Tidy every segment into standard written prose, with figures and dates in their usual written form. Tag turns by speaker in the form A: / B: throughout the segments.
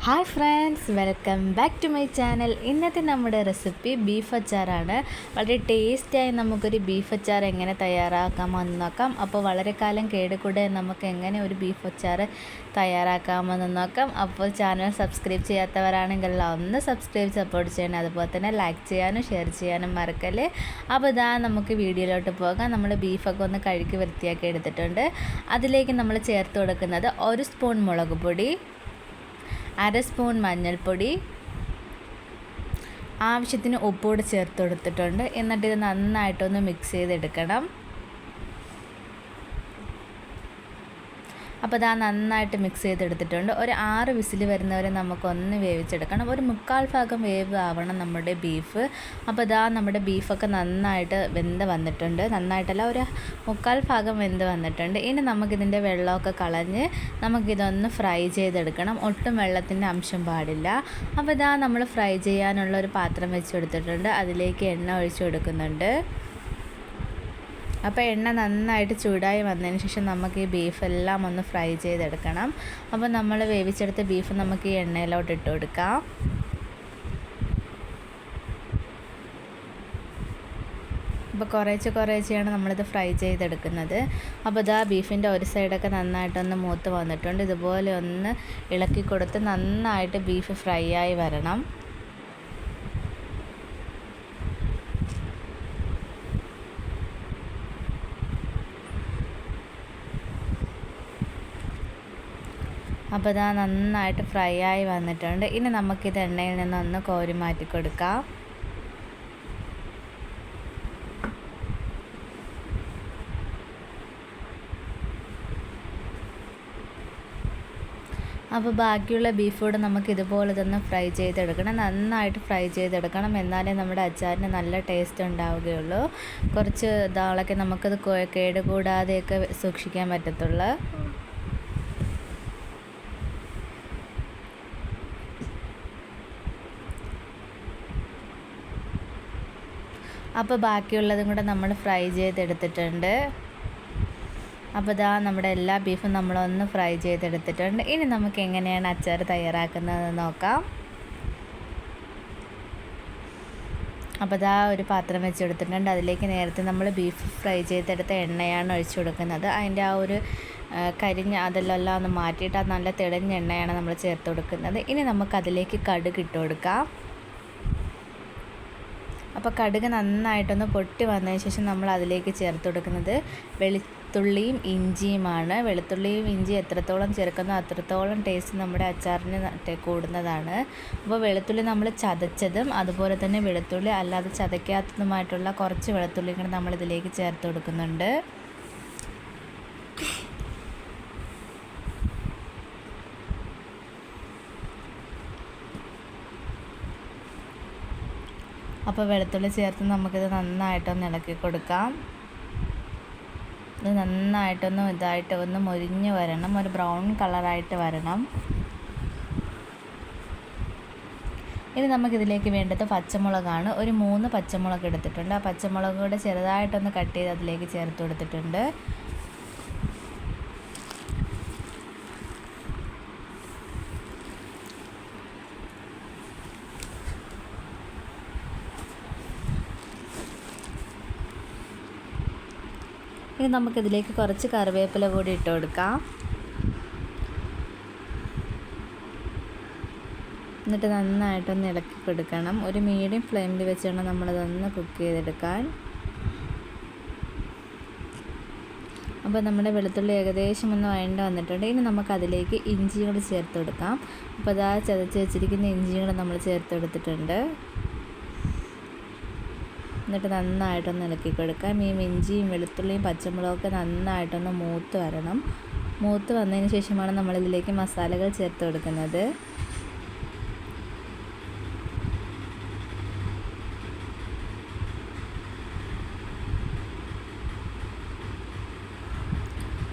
A: Hi friends, welcome back to my channel. ഇന്നത്തെ നമ്മുടെ recipe beef അച്ചാറാണ്. വളരെ ടേസ്റ്റിയായി നമുക്കൊരു ബീഫ് അച്ചാർ എങ്ങനെ തയ്യാറാക്കാമെന്ന് നോക്കാം. അപ്പോൾ വളരെ കാലം കേടുകൂടെ നമുക്ക് എങ്ങനെ ഒരു ബീഫ് അച്ചാർ തയ്യാറാക്കാമെന്ന് നോക്കാം. അപ്പോൾ ചാനൽ സബ്സ്ക്രൈബ് ചെയ്യാത്തവരാണെങ്കിൽ ഒന്ന് സബ്സ്ക്രൈബ് സപ്പോർട്ട് ചെയ്യണം. അതുപോലെ തന്നെ ലൈക്ക് ചെയ്യാനും ഷെയർ ചെയ്യാനും മറക്കല്ലേ. അപ്പോൾ ഇതാ നമുക്ക് വീഡിയോയിലോട്ട് പോകാം. നമ്മൾ ബീഫൊക്കെ ഒന്ന് കഴുകി വൃത്തിയാക്കി എടുത്തിട്ടുണ്ട്. അതിലേക്ക് നമ്മൾ ചേർത്ത് കൊടുക്കുന്നത് 1 സ്പൂൺ മുളക് പൊടി, 1/2 സ്പൂൺ മഞ്ഞൾപ്പൊടി, ആവശ്യത്തിന് ഉപ്പുകൂടെ ചേർത്ത് കൊടുത്തിട്ടുണ്ട്. എന്നിട്ട് ഇത് നന്നായിട്ടൊന്ന് മിക്സ് ചെയ്തെടുക്കണം. അപ്പോൾ ഇതാ നന്നായിട്ട് മിക്സ് ചെയ്തെടുത്തിട്ടുണ്ട്. ഒരു 6 വിസിൽ വരുന്നവരെ നമുക്കൊന്ന് വേവിച്ചെടുക്കണം. ഒരു 1/4 ഭാഗം വേവ് ആവണം നമ്മുടെ ബീഫ്. അപ്പോൾ ഇതാ നമ്മുടെ ബീഫൊക്കെ നന്നായിട്ട് വെന്ത് വന്നിട്ടുണ്ട്. നന്നായിട്ടല്ല, ഒരു 1/4 ഭാഗം വെന്ത് വന്നിട്ടുണ്ട്. ഇനി നമുക്കിതിൻ്റെ വെള്ളമൊക്കെ കളഞ്ഞ് നമുക്കിതൊന്ന് ഫ്രൈ ചെയ്തെടുക്കണം. ഒട്ടും വെള്ളത്തിൻ്റെ അംശം പാടില്ല. അപ്പോൾ ഇതാ നമ്മൾ ഫ്രൈ ചെയ്യാനുള്ള ഒരു പാത്രം വെച്ച് കൊടുത്തിട്ടുണ്ട്. അതിലേക്ക് എണ്ണ ഒഴിച്ച് കൊടുക്കുന്നുണ്ട്. അപ്പോൾ എണ്ണ നന്നായിട്ട് ചൂടായി വന്നതിന് ശേഷം നമുക്ക് ഈ ബീഫെല്ലാം ഒന്ന് ഫ്രൈ ചെയ്തെടുക്കണം. അപ്പോൾ നമ്മൾ വേവിച്ചെടുത്ത ബീഫ് നമുക്ക് ഈ എണ്ണയിലോട്ട് ഇട്ട് കൊടുക്കാം. അപ്പോൾ കുറേശ്ശെയാണ് നമ്മളിത് ഫ്രൈ ചെയ്തെടുക്കുന്നത്. അപ്പോൾ ഇതാ ബീഫിൻ്റെ ഒരു സൈഡൊക്കെ നന്നായിട്ടൊന്ന് മൂത്ത് വന്നിട്ടുണ്ട്. ഇതുപോലെ ഒന്ന് ഇളക്കി കൊടുത്ത് നന്നായിട്ട് ബീഫ് ഫ്രൈ ആയി വരണം. അപ്പോൾ ഇതാ നന്നായിട്ട് ഫ്രൈ ആയി വന്നിട്ടുണ്ട്. ഇനി നമുക്കിത് എണ്ണയിൽ നിന്നൊന്ന് കോരി മാറ്റി കൊടുക്കാം. അപ്പോൾ ബാക്കിയുള്ള ബീഫ് കൂടെ നമുക്ക് ഇതുപോലെ തന്നെ ഫ്രൈ ചെയ്തെടുക്കണം. നന്നായിട്ട് ഫ്രൈ ചെയ്തെടുക്കണം. എന്നാലേ നമ്മുടെ അച്ചാറിന് നല്ല ടേസ്റ്റ് ഉണ്ടാവുകയുള്ളൂ. കുറച്ച് നാളൊക്കെ നമുക്കത് കേടുകൂടാതെയൊക്കെ സൂക്ഷിക്കാൻ പറ്റത്തുള്ളൂ. അപ്പോൾ ബാക്കിയുള്ളതും കൂടെ നമ്മൾ ഫ്രൈ ചെയ്തെടുത്തിട്ടുണ്ട്. അപ്പോൾ ഇതാ നമ്മുടെ എല്ലാ ബീഫും നമ്മളൊന്ന് ഫ്രൈ ചെയ്തെടുത്തിട്ടുണ്ട്. ഇനി നമുക്ക് എങ്ങനെയാണ് അച്ചാർ തയ്യാറാക്കുന്നതെന്ന് നോക്കാം. അപ്പോൾ ഇതാ ഒരു പാത്രം വെച്ച് കൊടുത്തിട്ടുണ്ട്. അതിലേക്ക് നേരത്തെ നമ്മൾ ബീഫ് ഫ്രൈ ചെയ്തെടുത്ത എണ്ണയാണ് ഒഴിച്ചു കൊടുക്കുന്നത്. അതിൻ്റെ ആ ഒരു കരിഞ്ഞ അതെല്ലാം ഒന്ന് മാറ്റിയിട്ട് അത് നല്ല തെളിഞ്ഞ എണ്ണയാണ് നമ്മൾ ചേർത്ത് കൊടുക്കുന്നത്. ഇനി നമുക്കതിലേക്ക് കടുക് ഇട്ട് കൊടുക്കാം. അപ്പോൾ കടുക് നന്നായിട്ടൊന്ന് പൊട്ടി വന്നതിന് ശേഷം നമ്മൾ അതിലേക്ക് ചേർത്ത് കൊടുക്കുന്നത് വെളുത്തുള്ളിയും ഇഞ്ചിയുമാണ്. വെളുത്തുള്ളിയും ഇഞ്ചി എത്രത്തോളം ചേർക്കുന്നോ അത്രത്തോളം ടേസ്റ്റ് നമ്മുടെ അച്ചാറിന് കൂടുന്നതാണ്. അപ്പോൾ വെളുത്തുള്ളി നമ്മൾ ചതച്ചതും അതുപോലെ തന്നെ വെളുത്തുള്ളി അല്ലാതെ ചതയ്ക്കാത്തതുമായിട്ടുള്ള കുറച്ച് വെളുത്തുള്ളി കൂടെ നമ്മളിതിലേക്ക് ചേർത്ത് കൊടുക്കുന്നുണ്ട്. അപ്പോൾ വെളുത്തുള്ളി ചേർത്ത് നമുക്കിത് നന്നായിട്ടൊന്ന് ഇളക്കി കൊടുക്കാം. ഇത് നന്നായിട്ടൊന്ന് മൊരിഞ്ഞ് വരണം. ഒരു ബ്രൗൺ കളറായിട്ട് വരണം. ഇനി നമുക്കിതിലേക്ക് വേണ്ടത് പച്ചമുളകാണ്. ഒരു 3 പച്ചമുളക് എടുത്തിട്ടുണ്ട്. ആ പച്ചമുളക് കൂടെ ചെറുതായിട്ടൊന്ന് കട്ട് ചെയ്ത് അതിലേക്ക് ചേർത്ത് കൊടുത്തിട്ടുണ്ട്. ഇനി നമുക്കിതിലേക്ക് കുറച്ച് കറിവേപ്പില കൂടി ഇട്ട് കൊടുക്കാം. എന്നിട്ട് നന്നായിട്ടൊന്ന് ഇളക്കി കൊടുക്കണം. ഒരു മീഡിയം ഫ്ലെയിമിൽ വെച്ചാണ് നമ്മളിതൊന്ന് കുക്ക് ചെയ്തെടുക്കാൻ. അപ്പോൾ നമ്മുടെ വെളുത്തുള്ളി ഏകദേശം ഒന്ന് വഴണ്ട് വന്നിട്ടുണ്ട്. ഇനി നമുക്കതിലേക്ക് ഇഞ്ചി കൂടി ചേർത്ത് കൊടുക്കാം. അപ്പോൾ അതാ ചതച്ച് വെച്ചിരിക്കുന്ന ഇഞ്ചി കൂടെ നമ്മൾ ചേർത്ത് കൊടുത്തിട്ടുണ്ട്. എന്നിട്ട് നന്നായിട്ടൊന്ന് ഇളക്കി കൊടുക്കാം. ഈ ഇഞ്ചിയും വെളുത്തുള്ളിയും പച്ചമുളകൊക്കെ നന്നായിട്ടൊന്ന് മൂത്ത് വരണം. മൂത്ത് വന്നതിന് ശേഷമാണ് നമ്മളിതിലേക്ക് മസാലകൾ ചേർത്ത് കൊടുക്കുന്നത്.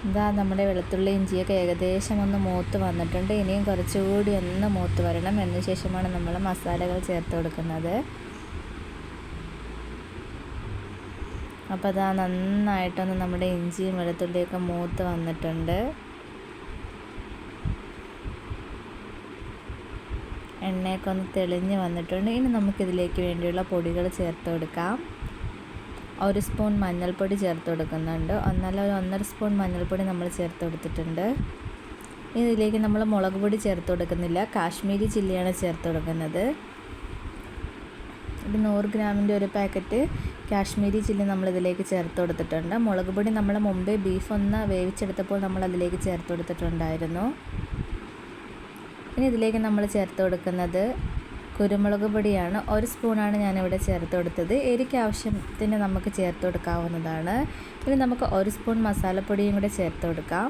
A: ഇതാ നമ്മുടെ വെളുത്തുള്ളി ഇഞ്ചിയൊക്കെ ഏകദേശം ഒന്ന് മൂത്ത് വന്നിട്ടുണ്ട്. ഇനിയും കുറച്ചുകൂടി ഒന്ന് മൂത്ത് വരണം. അതിന് ശേഷമാണ് നമ്മൾ മസാലകൾ ചേർത്ത് കൊടുക്കുന്നത്. അപ്പോൾ അതാ നന്നായിട്ടൊന്ന് നമ്മുടെ ഇഞ്ചിയും വെളുത്തുള്ളിയൊക്കെ മൂത്ത് വന്നിട്ടുണ്ട്. എണ്ണയൊക്കെ ഒന്ന് തെളിഞ്ഞ് വന്നിട്ടുണ്ട്. ഇനി നമുക്കിതിലേക്ക് വേണ്ടിയുള്ള പൊടികൾ ചേർത്ത് കൊടുക്കാം. 1 സ്പൂൺ മഞ്ഞൾപ്പൊടി ചേർത്ത് കൊടുക്കുന്നുണ്ട്. ഒരു 1.5 സ്പൂൺ മഞ്ഞൾപ്പൊടി നമ്മൾ ചേർത്ത് കൊടുത്തിട്ടുണ്ട്. ഇനി ഇതിലേക്ക് നമ്മൾ മുളക് പൊടി ചേർത്ത് കൊടുക്കുന്നില്ല, കാശ്മീരി ചില്ലിയാണ് ചേർത്ത് കൊടുക്കുന്നത്. ഒരു 100 ഗ്രാമിൻ്റെ ഒരു പാക്കറ്റ് കാശ്മീരി ചില്ലി നമ്മളിതിലേക്ക് ചേർത്ത് കൊടുത്തിട്ടുണ്ട്. മുളക് പൊടി നമ്മൾ മുമ്പേ ബീഫ് ഒന്ന് വേവിച്ചെടുത്തപ്പോൾ നമ്മൾ അതിലേക്ക് ചേർത്ത് കൊടുത്തിട്ടുണ്ടായിരുന്നു. ഇനി ഇതിലേക്ക് നമ്മൾ ചേർത്ത് കൊടുക്കുന്നത് കുരുമുളക് പൊടിയാണ്. 1 സ്പൂണാണ് ഞാനിവിടെ ചേർത്ത് കൊടുത്തത്. എരിക്ക് ആവശ്യത്തിന് നമുക്ക് ചേർത്ത് കൊടുക്കാവുന്നതാണ്. ഇനി നമുക്ക് 1 സ്പൂൺ മസാലപ്പൊടിയും കൂടെ ചേർത്ത് കൊടുക്കാം.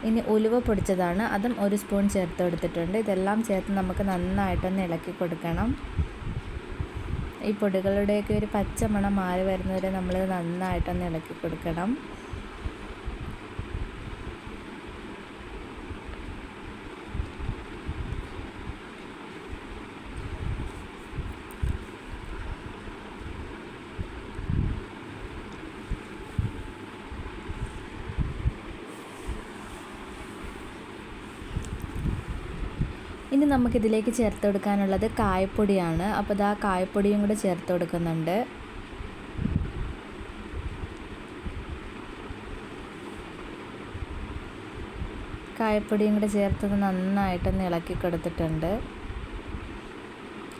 A: ഇനി ഉലുവ പൊടിച്ചതാണ്, അതും 1 സ്പൂൺ ചേർത്ത് കൊടുത്തിട്ടുണ്ട്. ഇതെല്ലാം ചേർത്ത് നമുക്ക് നന്നായിട്ടൊന്ന് ഇളക്കി കൊടുക്കണം. ഈ പൊടികളുടെയൊക്കെ ഒരു പച്ച മണം മാറി വരുന്നവരെ നമ്മൾ നന്നായിട്ടൊന്ന് ഇളക്കി കൊടുക്കണം. ഇനി നമുക്കിതിലേക്ക് ചേർത്ത് കൊടുക്കാനുള്ളത് കായപ്പൊടിയാണ്. അപ്പോൾ ഇതാ കായപ്പൊടിയും കൂടെ ചേർത്ത് കൊടുക്കുന്നുണ്ട്. കായപ്പൊടിയും കൂടെ ചേർത്ത് നന്നായിട്ടൊന്ന് ഇളക്കി കൊടുത്തിട്ടുണ്ട്.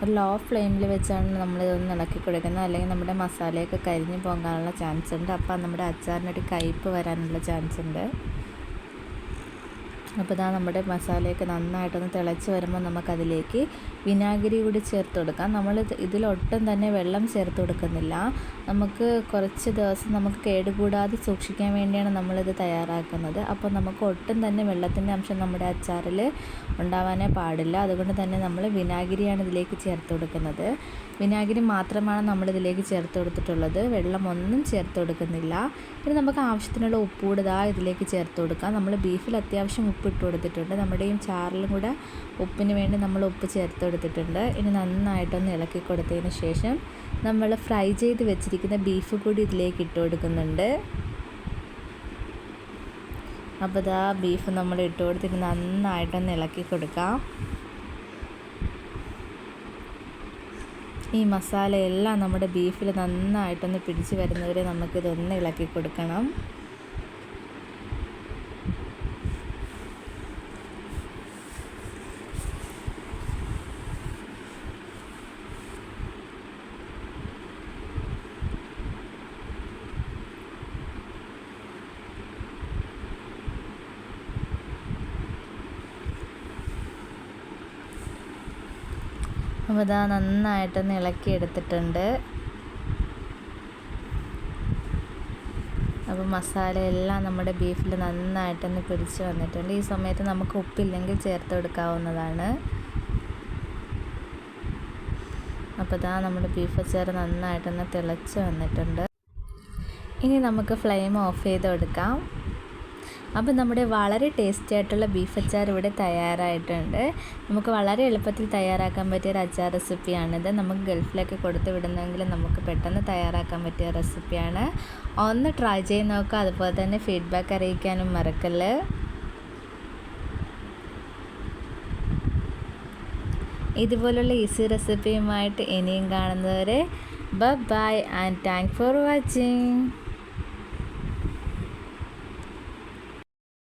A: ഒരു ലോ ഫ്ലെയിമിൽ വെച്ചാണ് നമ്മളിതൊന്ന് ഇളക്കി കൊടുക്കുന്നത്, അല്ലെങ്കിൽ നമ്മുടെ മസാലയൊക്കെ കരിഞ്ഞു പോകാനുള്ള ചാൻസ് ഉണ്ട്. അപ്പോൾ നമ്മുടെ അച്ചാറിനൊരു കയ്പ്പ് വരാനുള്ള ചാൻസ് ഉണ്ട്. അപ്പോൾ ഇതാ നമ്മുടെ മസാലയൊക്കെ നന്നായിട്ടൊന്ന് തിളച്ച് വരുമ്പോൾ നമുക്കതിലേക്ക് വിനാഗിരി കൂടി ചേർത്ത് കൊടുക്കാം. നമ്മൾ ഇതിലൊട്ടും തന്നെ വെള്ളം ചേർത്ത് കൊടുക്കുന്നില്ല. നമുക്ക് കുറച്ച് ദിവസം നമുക്ക് കേടുകൂടാതെ സൂക്ഷിക്കാൻ വേണ്ടിയാണ് നമ്മളിത് തയ്യാറാക്കുന്നത്. അപ്പോൾ നമുക്ക് ഒട്ടും തന്നെ വെള്ളത്തിൻ്റെ അംശം നമ്മുടെ അച്ചാറിൽ ഉണ്ടാവാനേ പാടില്ല. അതുകൊണ്ട് തന്നെ നമ്മൾ വിനാഗിരിയാണ് ഇതിലേക്ക് ചേർത്ത് കൊടുക്കുന്നത്. വിനാഗിരി മാത്രമാണ് നമ്മളിതിലേക്ക് ചേർത്ത് കൊടുത്തിട്ടുള്ളത്, വെള്ളമൊന്നും ചേർത്ത് കൊടുക്കുന്നില്ല. ഇനി നമുക്ക് ആവശ്യത്തിനുള്ള ഉപ്പ് കൂടെ ഇതിലേക്ക് ചേർത്ത് കൊടുക്കാം. നമ്മൾ ബീഫിൽ അത്യാവശ്യം ഉപ്പ് ഇട്ട് കൊടുത്തിട്ടുണ്ട്. നമ്മുടെ ഈ ചാറിലും കൂടെ ഉപ്പിന് വേണ്ടി നമ്മൾ ഉപ്പ് ചേർത്ത് കൊടുത്തിട്ടുണ്ട്. ഇനി നന്നായിട്ടൊന്ന് ഇളക്കി കൊടുത്തതിന് ശേഷം നമ്മൾ ഫ്രൈ ചെയ്ത് വെച്ചിരിക്കുന്ന ബീഫ് കൂടി ഇതിലേക്ക് ഇട്ട് കൊടുക്കുന്നുണ്ട്. അപ്പോൾ ഇതാ ബീഫ് നമ്മൾ ഇട്ട് കൊടുത്തിട്ട് നന്നായിട്ടൊന്ന് ഇളക്കി കൊടുക്കാം. ഈ മസാലയെല്ലാം നമ്മുടെ ബീഫിൽ നന്നായിട്ടൊന്ന് പിടിച്ച് വരുന്നവരെ നമുക്കിതൊന്ന് ഇളക്കി കൊടുക്കണം. അപ്പോൾ ഇതാ നന്നായിട്ടൊന്ന് ഇളക്കി എടുത്തിട്ടുണ്ട്. അപ്പോൾ മസാലയെല്ലാം നമ്മുടെ ബീഫിൽ നന്നായിട്ടൊന്ന് പിടിച്ച് വന്നിട്ടുണ്ട്. ഈ സമയത്ത് നമുക്ക് ഉപ്പില്ലെങ്കിൽ ചേർത്ത് കൊടുക്കാവുന്നതാണ്. അപ്പോൾ ഇതാ നമ്മുടെ ബീഫ് അച്ചാർ നന്നായിട്ടൊന്ന് തിളച്ച് വന്നിട്ടുണ്ട്. ഇനി നമുക്ക് ഫ്ലെയിം ഓഫ് ചെയ്ത് കൊടുക്കാം. അപ്പോൾ നമ്മുടെ വളരെ ടേസ്റ്റി ആയിട്ടുള്ള ബീഫ് അച്ചാർ ഇവിടെ തയ്യാറായിട്ടുണ്ട്. നമുക്ക് വളരെ എളുപ്പത്തിൽ തയ്യാറാക്കാൻ പറ്റിയ ഒരു അച്ചാർ റെസിപ്പിയാണിത്. നമുക്ക് ഗൾഫിലൊക്കെ കൊടുത്ത് വിടുന്നെങ്കിൽ നമുക്ക് പെട്ടെന്ന് തയ്യാറാക്കാൻ പറ്റിയ റെസിപ്പിയാണ്. ഒന്ന് ട്രൈ ചെയ്ത് നോക്കുക. അതുപോലെ തന്നെ ഫീഡ്ബാക്ക് അറിയിക്കാനും മറക്കല്ല്. ഇതുപോലുള്ള ഈസി റെസിപ്പിയുമായിട്ട് ഇനിയും കാണുന്നവരെ bye and thank for watching.